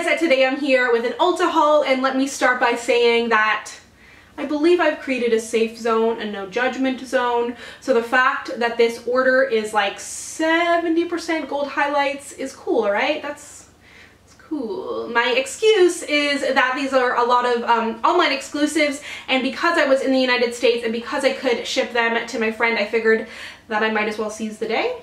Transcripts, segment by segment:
guys, today I'm here with an Ulta haul, and let me start by saying that I believe I've created a safe zone, a no judgment zone. So the fact that this order is like 70% gold highlights is cool, right? That's cool. My excuse is that these are a lot of online exclusives, and because I was in the United States and because I could ship them to my friend, I figured that I might as well seize the day.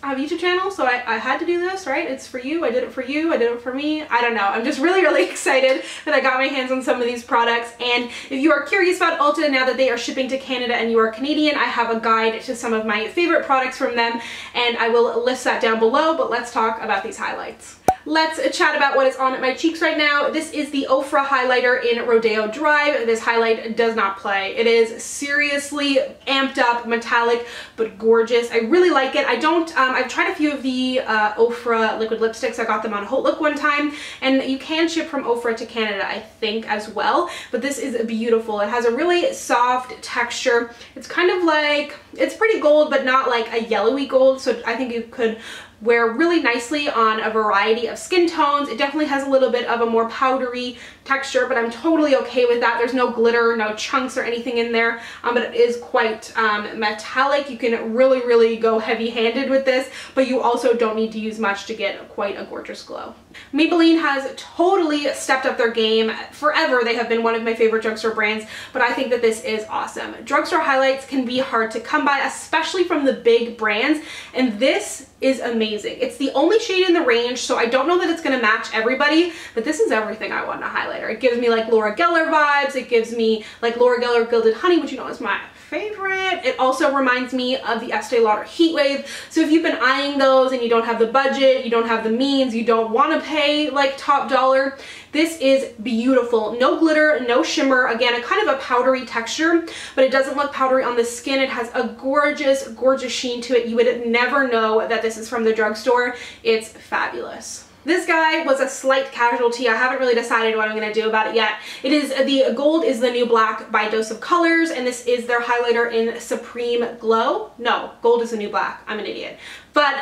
I have a YouTube channel, so I had to do this, right? It's for you. I did it for you. I did it for me. I don't know. I'm just really excited that I got my hands on some of these products. And if you are curious about Ulta now that they are shipping to Canada and you are Canadian, I have a guide to some of my favorite products from them, and I will list that down below. But let's talk about these highlights. Let's chat about what is on my cheeks right now. This is the Oprah highlighter in Rodeo Drive. This highlight does not play. It is seriously amped up, metallic, but gorgeous. I really like it. I've tried a few of the Oprah liquid lipsticks. I got them on Haute Look one time, and you can ship from Oprah to Canada, I think, as well. But this is beautiful. It has a really soft texture. It's kind of like, it's pretty gold, but not like a yellowy gold. So I think you could wear really nicely on a variety of skin tones. It definitely has a little bit of a more powdery texture, but I'm totally okay with that. There's no glitter, no chunks or anything in there, but it is quite metallic. You can really go heavy-handed with this, but you also don't need to use much to get quite a gorgeous glow. Maybelline has totally stepped up their game. Forever they have been one of my favorite drugstore brands, but I think that this is awesome. Drugstore highlights can be hard to come by, especially from the big brands, and this is amazing. It's the only shade in the range, so I don't know that it's going to match everybody, but this is everything I want in a highlighter. It gives me like Laura Geller vibes. It gives me like Laura Geller Gilded Honey, which you know is my favorite. It also reminds me of the Estee Lauder Heat Wave. So if you've been eyeing those and you don't have the budget, you don't have the means, you don't want to pay like top dollar, this is beautiful. No glitter, no shimmer. Again, a kind of a powdery texture, but it doesn't look powdery on the skin. It has a gorgeous sheen to it. You would never know that this is from the drugstore. It's fabulous. This guy was a slight casualty. I haven't really decided what I'm going to do about it yet. It is the Gold is the New Black by Dose of Colors, and this is their highlighter in Supreme Glow. No, Gold is the New Black. I'm an idiot. But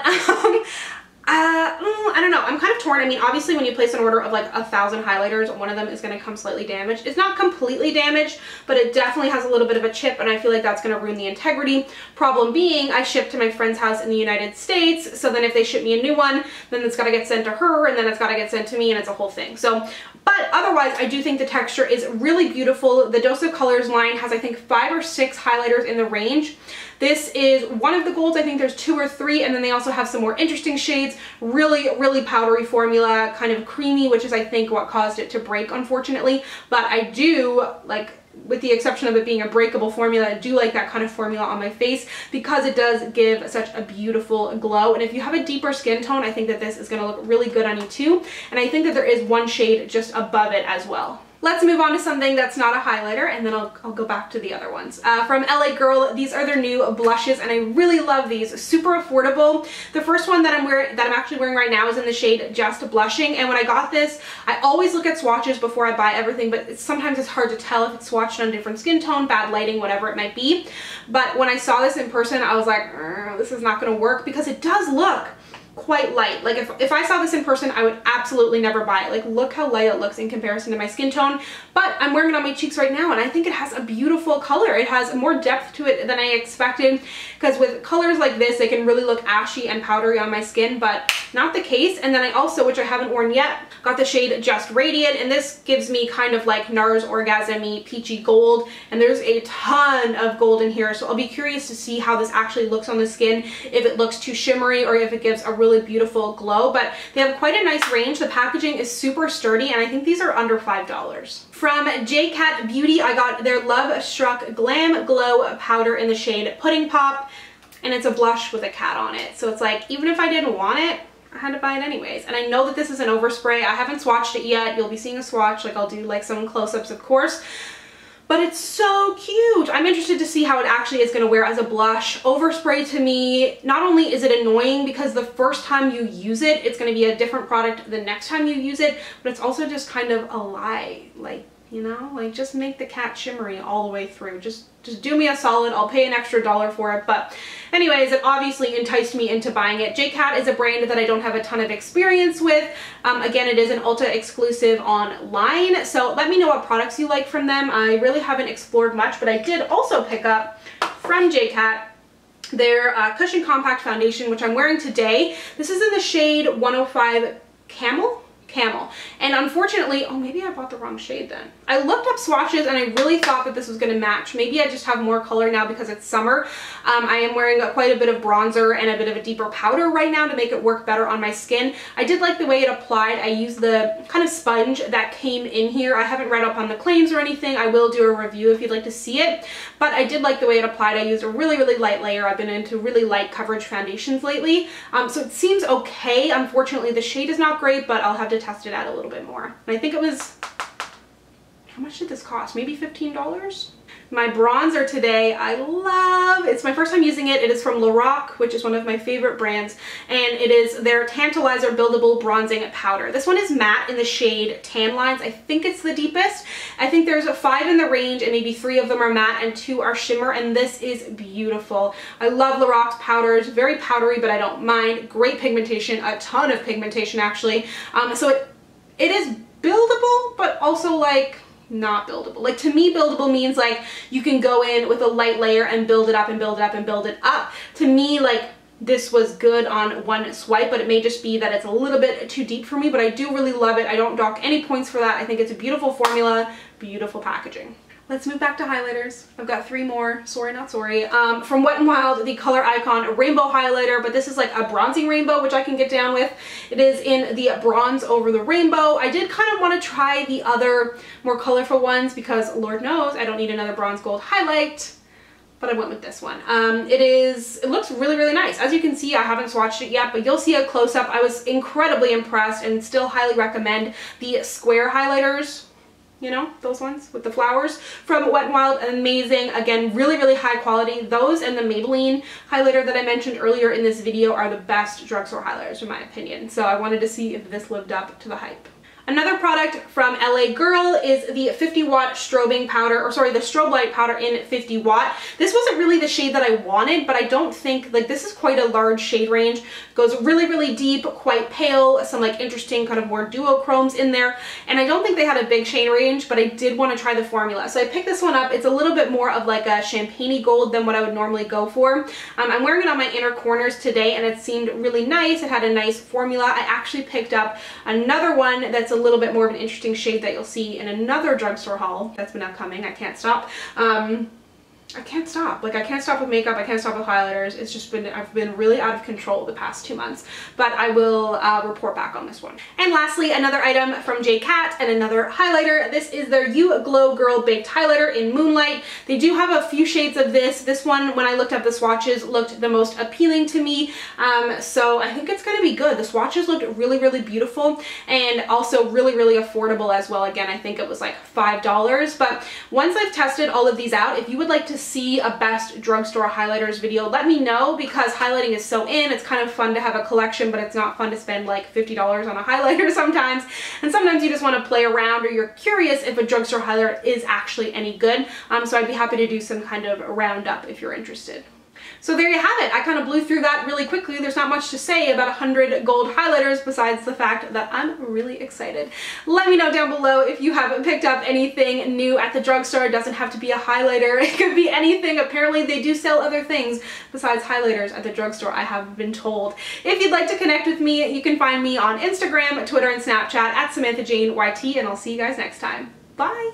I don't know. I'm kind of torn. I mean, obviously when you place an order of like 1,000 highlighters, one of them is going to come slightly damaged. It's not completely damaged, but it definitely has a little bit of a chip, and I feel like that's going to ruin the integrity. Problem being, I ship to my friend's house in the United States, so then if they ship me a new one, then it's got to get sent to her, and then it's got to get sent to me, and it's a whole thing. So, but otherwise, I do think the texture is really beautiful. The Dose of Colors line has, I think, 5 or 6 highlighters in the range. This is one of the golds. I think there's 2 or 3, and then they also have some more interesting shades. Really powdery formula, kind of creamy, which is I think what caused it to break, unfortunately. But I do like, with the exception of it being a breakable formula, I do like that kind of formula on my face because it does give such a beautiful glow. And if you have a deeper skin tone, I think that this is going to look really good on you too. And I think that there is one shade just above it as well. Let's move on to something that's not a highlighter, and then I'll go back to the other ones. From LA Girl, these are their new blushes, and I really love these. Super affordable. The first one that I'm actually wearing right now is in the shade Just Blushing, and when I got this, I always look at swatches before I buy everything, but sometimes it's hard to tell if it's swatched on different skin tone, bad lighting, whatever it might be. But when I saw this in person, I was like, this is not going to work, because it does look quite light. Like if I saw this in person, I would absolutely never buy it. Like, look how light it looks in comparison to my skin tone. But I'm wearing it on my cheeks right now, and I think it has a beautiful color. It has more depth to it than I expected, because with colors like this, they can really look ashy and powdery on my skin, but not the case. And then I also, which I haven't worn yet, got the shade Just Radiant, and this gives me kind of like NARS Orgasm-y peachy gold, and there's a ton of gold in here, so I'll be curious to see how this actually looks on the skin, if it looks too shimmery or if it gives a really beautiful glow. But they have quite a nice range. The packaging is super sturdy, and I think these are under $5. From JCat Beauty, I got their Love Struck Glam Glow powder in the shade Pudding Pop, and it's a blush with a cat on it. So it's like, even if I didn't want it, I had to buy it anyways. And I know that this is an overspray. I haven't swatched it yet. You'll be seeing a swatch, like I'll do like some close-ups, of course. But it's so cute. I'm interested to see how it actually is going to wear as a blush. Overspray to me, not only is it annoying because the first time you use it, it's going to be a different product the next time you use it, but it's also just kind of a lie. Like, you know, like just make the cat shimmery all the way through. Just do me a solid. I'll pay an extra $1 for it. But anyways, it obviously enticed me into buying it. JCat is a brand that I don't have a ton of experience with. Again, it is an Ulta exclusive online. So let me know what products you like from them. I really haven't explored much, but I did also pick up from JCat their Cushion Compact Foundation, which I'm wearing today. This is in the shade 105 Camel. And unfortunately, oh, maybe I bought the wrong shade then. I looked up swatches and I really thought that this was going to match. Maybe I just have more color now because it's summer. I am wearing quite a bit of bronzer and a bit of a deeper powder right now to make it work better on my skin. I did like the way it applied. I used the kind of sponge that came in here. I haven't read up on the claims or anything. I will do a review if you'd like to see it, but I did like the way it applied. I used a really, really light layer. I've been into really light coverage foundations lately, so it seems okay. Unfortunately, the shade is not great, but I'll have to test it out a little bit more. And I think it was, how much did this cost? Maybe $15? My bronzer today, I love. It's my first time using it. It is from Lorac, which is one of my favorite brands, and it is their Tantalizer Buildable Bronzing Powder. This one is matte in the shade Tan Lines. I think it's the deepest. I think there's 5 in the range, and maybe 3 of them are matte and 2 are shimmer, and this is beautiful. I love Lorac's powders. Very powdery, but I don't mind. Great pigmentation, a ton of pigmentation actually. So it is buildable, but also like not buildable. Like, to me, buildable means like you can go in with a light layer and build it up and build it up and build it up. To me, like, this was good on one swipe, but it may just be that it's a little bit too deep for me, but I do really love it. I don't dock any points for that. I think it's a beautiful formula, beautiful packaging. Let's move back to highlighters. I've got 3 more, sorry not sorry. From Wet n Wild, the Color Icon Rainbow Highlighter, but this is like a bronzing rainbow, which I can get down with. It is in the Bronze Over the Rainbow. I did kind of want to try the other more colorful ones because Lord knows I don't need another bronze gold highlight, but I went with this one. It looks really, really nice. As you can see, I haven't swatched it yet, but you'll see a close-up. I was incredibly impressed and still highly recommend the square highlighters. You know, those ones with the flowers from Wet n Wild. Amazing. Again, really, really high quality. Those and the Maybelline highlighter that I mentioned earlier in this video are the best drugstore highlighters in my opinion. So I wanted to see if this lived up to the hype. Another product from LA Girl is the 50 watt strobing powder, or sorry, the strobe light powder in 50 watt. This wasn't really the shade that I wanted, but I don't think, like, this is quite a large shade range. Goes really, really deep, quite pale, some like interesting kind of more duochromes in there. And I don't think they had a big shade range, but I did want to try the formula. So I picked this one up. It's a little bit more of like a champagne-y gold than what I would normally go for. I'm wearing it on my inner corners today and it seemed really nice. It had a nice formula. I actually picked up another one that's a little bit more of an interesting shade that you'll see in another drugstore haul that's been upcoming. I can't stop. I can't stop. Like, I can't stop with makeup. I can't stop with highlighters. It's just been, I've been really out of control the past 2 months, but I will report back on this one. And lastly, another item from JCat and another highlighter. This is their You Glow Girl Baked Highlighter in Moonlight. They do have a few shades of this. This one, when I looked up the swatches, looked the most appealing to me. So I think it's going to be good. The swatches looked really, really beautiful and also really, really affordable as well. Again, I think it was like $5, but once I've tested all of these out, if you would like to see a best drugstore highlighters video, let me know, because highlighting is so in. It's kind of fun to have a collection, but it's not fun to spend like $50 on a highlighter sometimes. And sometimes you just want to play around, or you're curious if a drugstore highlighter is actually any good. So I'd be happy to do some kind of roundup if you're interested. So there you have it. I kind of blew through that really quickly. There's not much to say about 100 gold highlighters besides the fact that I'm really excited. Let me know down below if you have picked up anything new at the drugstore. It doesn't have to be a highlighter. It could be anything. Apparently they do sell other things besides highlighters at the drugstore, I have been told. If you'd like to connect with me, you can find me on Instagram, Twitter, and Snapchat at SamanthaJaneYT, and I'll see you guys next time. Bye!